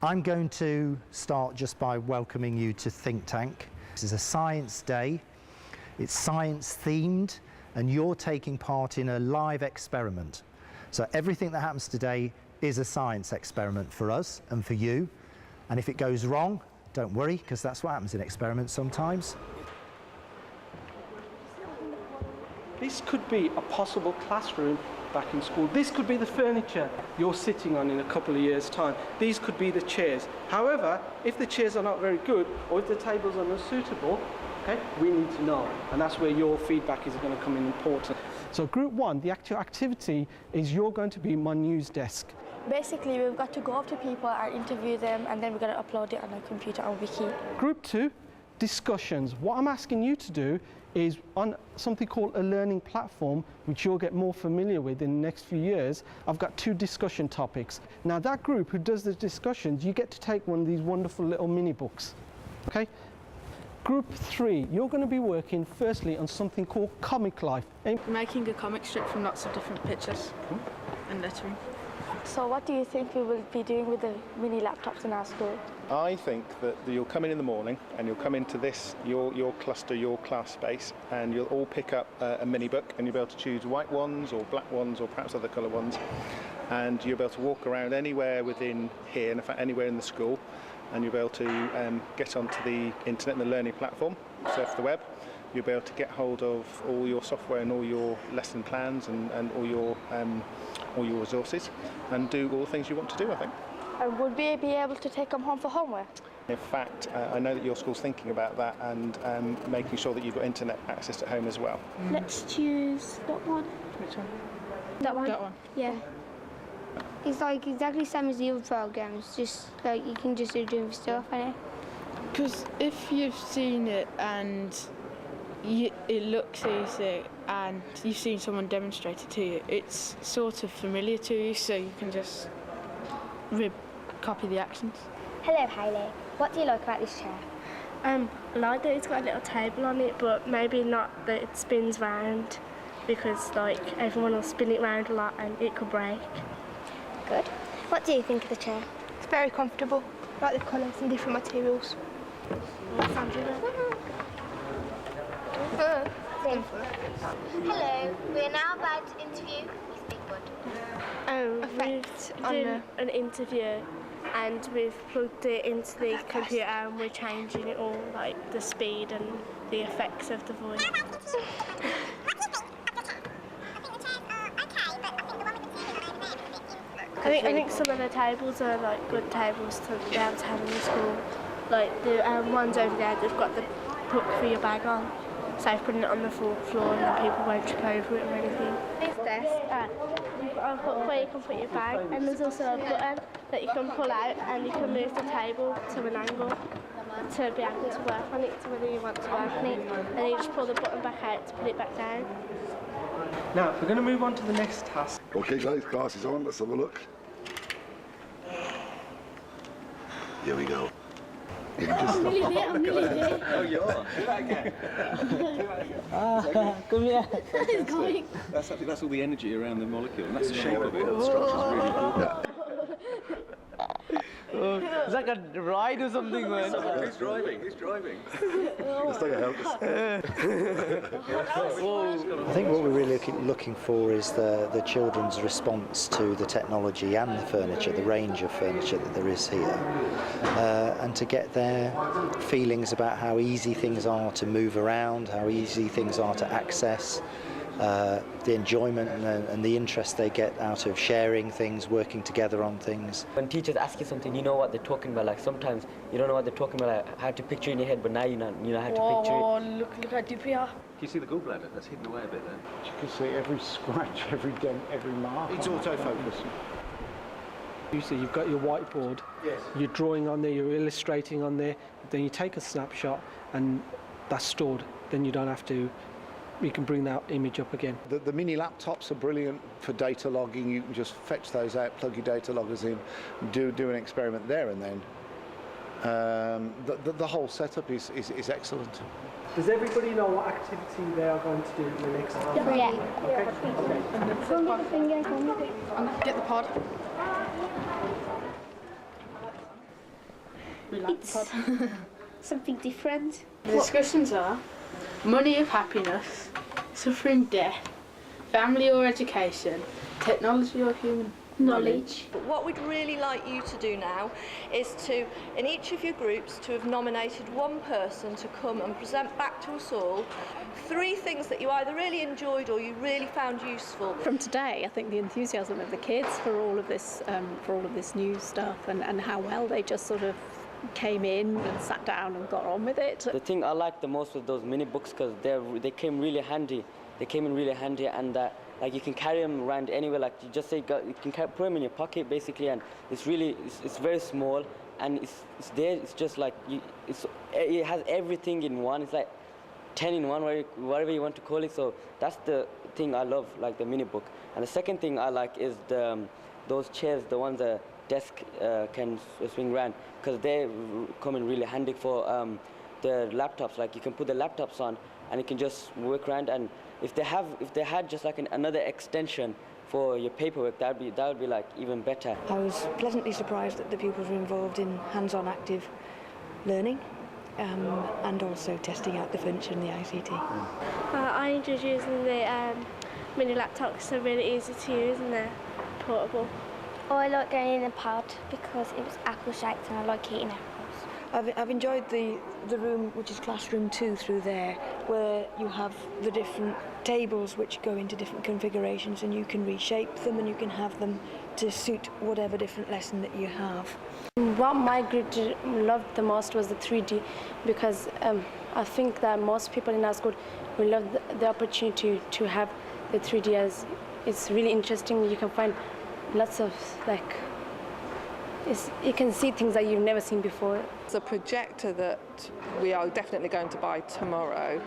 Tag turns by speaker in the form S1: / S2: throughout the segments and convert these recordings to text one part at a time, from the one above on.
S1: I'm going to start just by welcoming you to ThinkTank. This is a science day. It's science themed, and you're taking part in a live experiment. So everything that happens today is a science experiment for us and for you. And if it goes wrong, don't worry, because that's what happens in experiments sometimes.
S2: This could be a possible classroom back in school. This could be the furniture you're sitting on in a couple of years' time. These could be the chairs. However, if the chairs are not very good, or if the tables are not suitable, okay, we need to know. And that's where your feedback is going to come in important. So group one, the actual activity is you're going to be my news desk.
S3: Basically, we've got to go up to people and interview them, and then we're going to upload it on a computer on Wiki.
S2: Group two, discussions. What I'm asking you to do is on something called a learning platform, which you'll get more familiar with in the next few years. I've got 2 discussion topics. Now that group who does the discussions, you get to take one of these wonderful little mini books. Okay? Group 3, you're going to be working firstly on something called Comic Life.
S4: Making a comic strip from lots of different pictures and lettering.
S3: So what do you think we will be doing with the mini laptops in our school?
S5: I think that you'll come in the morning and you'll come into this, your cluster, your class space, and you'll all pick up a mini book, and you'll be able to choose white ones or black ones or perhaps other colour ones, and you'll be able to walk around anywhere within here, and in fact anywhere in the school, and you'll be able to get onto the internet and the learning platform, surf the web. You'll be able to get hold of all your software and all your lesson plans and all your resources, and do all the things you want to do, I think.
S3: And would we be able to take them home for homework?
S5: In fact, I know that your school's thinking about that and making sure that you've got internet access at home as well.
S6: Let's choose that one.
S2: Which one?
S6: That one?
S4: That one.
S6: Yeah. It's like exactly the same as the other programs, just like you can just do different stuff, I know.
S4: Because if you've seen it and it looks easy and you've seen someone demonstrate it to you, it's sort of familiar to you, so you can just copy the actions.
S6: Hello, Hayley. What do you like about this chair?
S3: I like that it's got a little table on it, but maybe not that it spins round, because like everyone will spin it round a lot and it could break.
S6: Good. What do you think of the chair?
S7: It's very comfortable. I like the colours and different materials.
S6: Hello, we are now about to interview Miss Bigwood.
S3: We've done an interview and we've plugged it into the computer and we're changing it all, like the speed and the effects of the voice. I think some of the tables are like good tables to be able to have in the school. Like the ones over there, they've got the hook for your bag on. So I've put it on the floor and then people won't trip over it or anything. This desk, you've got a hook where you can put your bag, and there's also a button that you can pull out and you can move the table to an angle to be able to work on it, to whether you want to work on it. And then you just pull the button back out to put it back down.
S2: Now, we're going to move on to the next task.
S8: Okay guys, glasses on, let's have a look. Here we go.
S7: I'm nearly there, I'm nearly there.
S9: Oh, you are? Do that again.
S7: Come here. It's going.
S9: That's all the energy around the molecule, and that's the shape of it. The structure's really cool.
S10: It's like a ride or something, man.
S9: Who's driving? Who's driving?
S8: Let's take a help.
S1: I think what we're really looking for is the children's response to the technology and the furniture, the range of furniture that there is here, and to get their feelings about how easy things are to move around, how easy things are to access, the enjoyment and the interest they get out of sharing things, working together on things.
S10: When teachers ask you something, you know what they're talking about. Like sometimes you don't know what they're talking about, like how to picture in your head, but now you know how to picture it.
S7: Oh, look how deep we are.
S9: Can you see the gallbladder? That's hidden away a bit there.
S11: You can see every scratch, every dent, every mark.
S5: It's autofocus.
S2: You see, you've got your whiteboard,
S5: Yes.
S2: you're drawing on there, you're illustrating on there, then you take a snapshot and that's stored. Then you don't have to, you can bring that image up again.
S11: The mini laptops are brilliant for data logging. You can just fetch those out, plug your data loggers in, do an experiment there and then. The whole setup is excellent.
S2: Does everybody know what activity they are going to do in the next half hour?
S6: Yeah.
S4: Get the pod. We like the pod.
S6: Something different.
S4: The discussions are money of happiness, suffering death, family or education, technology or human knowledge.
S12: But what we'd really like you to do now is to, in each of your groups, to have nominated one person to come and present back to us all 3 things that you either really enjoyed or you really found useful.
S13: From today, I think the enthusiasm of the kids for all of this new stuff and how well they just sort of came in and sat down and got on with it.
S10: The thing I liked the most was those mini books because they came really handy. They came in really handy, and like you can carry them around anywhere. Like you just say, you can put them in your pocket basically, and it's very small, and it's there. It's just like it has everything in one. It's like 10 in one, whatever you want to call it. So that's the thing I love, like the mini book. And the second thing I like is those chairs, the ones that desk can swing around, because they come in really handy for the laptops. Like you can put the laptops on and it can just work around, and if they had just like another extension for your paperwork, that would be like even better.
S14: I was pleasantly surprised that the pupils were involved in hands-on active learning and also testing out the furniture and the ICT.
S3: I enjoyed using the mini laptops. They're really easy to use and they're portable.
S6: Oh, I like going in a pod because it was apple-shaped and I like eating apples.
S14: I've enjoyed the room, which is classroom 2 through there, where you have the different tables which go into different configurations and you can reshape them and you can have them to suit whatever different lesson that you have.
S15: What my group loved the most was the 3D, because I think that most people in our school will love the opportunity to have the 3D, as it's really interesting. You can find lots of you can see things that you've never seen before.
S16: It's a projector that we are definitely going to buy tomorrow.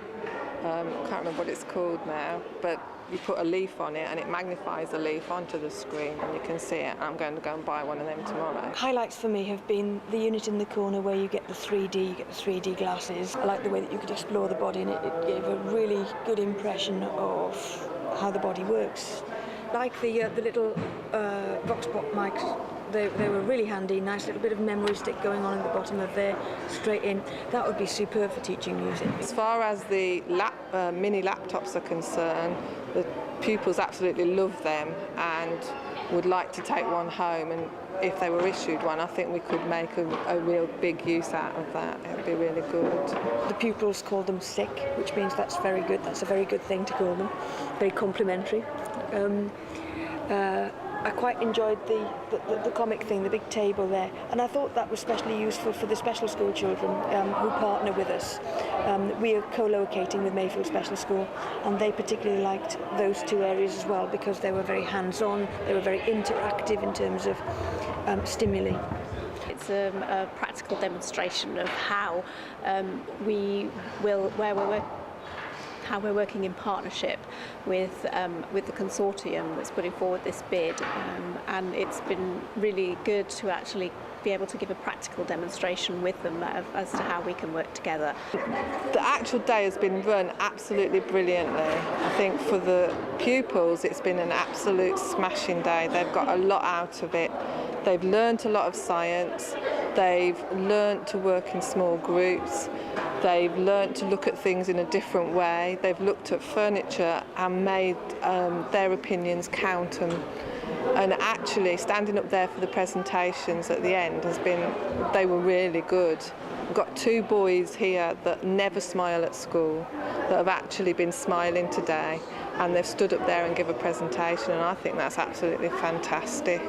S16: I can't remember what it's called now, but you put a leaf on it and it magnifies the leaf onto the screen and you can see it. I'm going to go and buy one of them tomorrow.
S14: Highlights for me have been the unit in the corner where you get the 3D glasses. I like the way that you could explore the body, and it gave a really good impression of how the body works. Like the little VoxBot mics, they were really handy, nice little bit of memory stick going on in the bottom of there, straight in. That would be superb for teaching music.
S16: As far as the mini laptops are concerned, the pupils absolutely love them and would like to take one home, and if they were issued one, I think we could make a real big use out of that. It would be really good.
S14: The pupils call them sick, which means that's very good. That's a very good thing to call them. Very complimentary. I quite enjoyed the comic thing, the big table there, and I thought that was especially useful for the special school children who partner with us. We are co-locating with Mayfield Special School, and they particularly liked those 2 areas as well because they were very hands-on, they were very interactive in terms of stimuli.
S13: It's a practical demonstration of how how we're working in partnership with the consortium that's putting forward this bid, and it's been really good to actually be able to give a practical demonstration with them as to how we can work together.
S16: The actual day has been run absolutely brilliantly. I think for the pupils it's been an absolute smashing day. They've got a lot out of it. They've learnt a lot of science, they've learnt to work in small groups, they've learnt to look at things in a different way, they've looked at furniture and made their opinions count, and actually standing up there for the presentations at the end they were really good. We've got 2 boys here that never smile at school that have actually been smiling today, and they've stood up there and give a presentation, and I think that's absolutely fantastic.